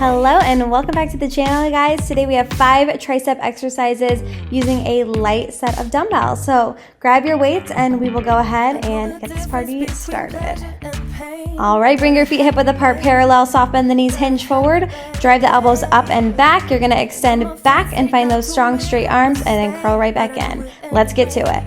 Hello and welcome back to the channel, guys. Today we have 5 tricep exercises using a light set of dumbbells. So grab your weights and we will go ahead and get this party started. All right, bring your feet hip width apart parallel, soft bend the knees, hinge forward, drive the elbows up and back. You're gonna extend back and find those strong straight arms and then curl right back in. Let's get to it.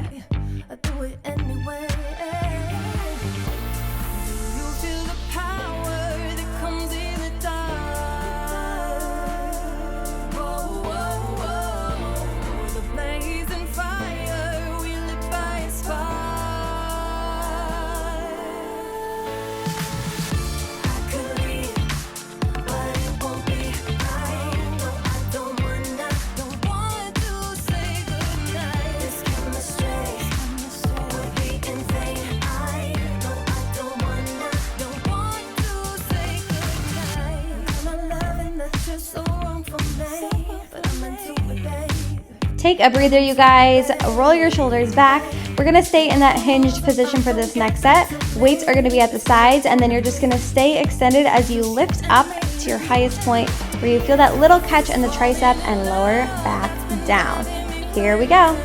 Take a breather, you guys. Roll your shoulders back. We're gonna stay in that hinged position for this next set. Weights are gonna be at the sides, and then you're just gonna stay extended as you lift up to your highest point where you feel that little catch in the tricep and lower back down. Here we go.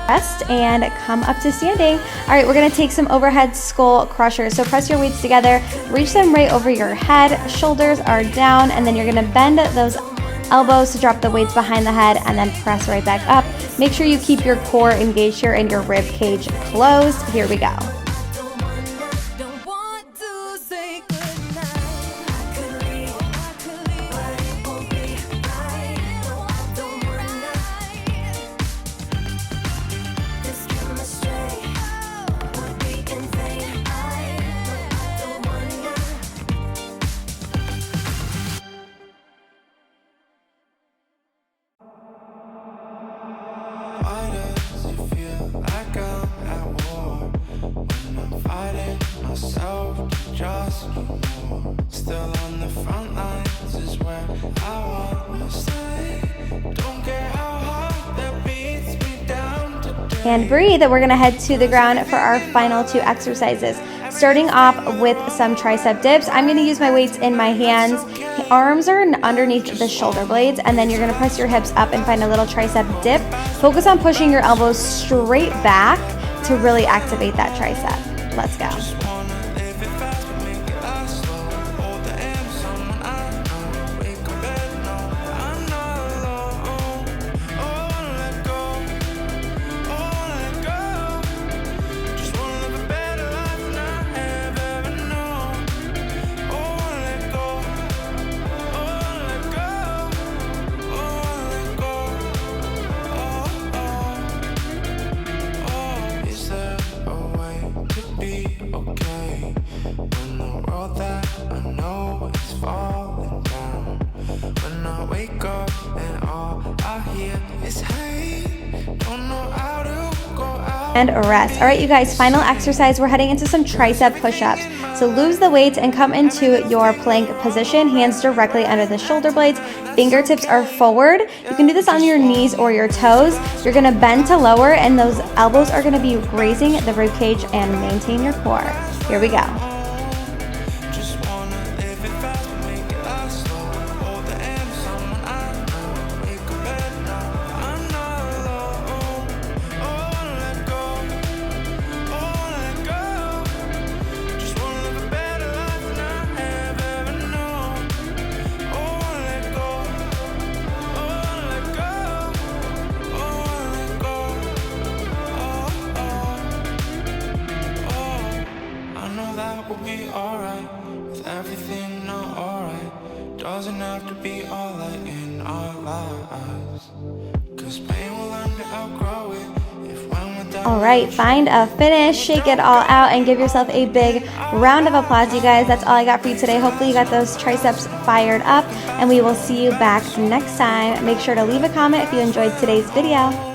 Rest and come up to standing. All right, we're gonna take some overhead skull crushers. So press your weights together, reach them right over your head, shoulders are down, and then you're gonna bend those elbows to drop the weights behind the head and then press right back up. Make sure you keep your core engaged here and your rib cage closed. Here we go. Why does it feel like I'm at war when I'm fighting myself to just be more? Still on the front lines is where I wanna stay. Don't care how hard that beats me down today. And breathe. We're gonna head to the ground for our final 2 exercises. Starting off with some tricep dips. I'm gonna use my weights in my hands. Arms are underneath the shoulder blades, and then you're gonna press your hips up and find a little tricep dip. Focus on pushing your elbows straight back to really activate that tricep. Let's go. And rest. All right, you guys, final exercise. We're heading into some tricep push-ups. So lose the weights and come into your plank position, hands directly under the shoulder blades, fingertips are forward. You can do this on your knees or your toes. You're gonna bend to lower, and those elbows are gonna be grazing the rib cage and maintain your core. Here we go. us. 'Cause pain will learn to outgrow it. If when we're done. All right, find a finish, shake it all out, and give yourself a big round of applause, you guys. That's all I got for you today. Hopefully you got those triceps fired up, and we will see you back next time. Make sure to leave a comment if you enjoyed today's video.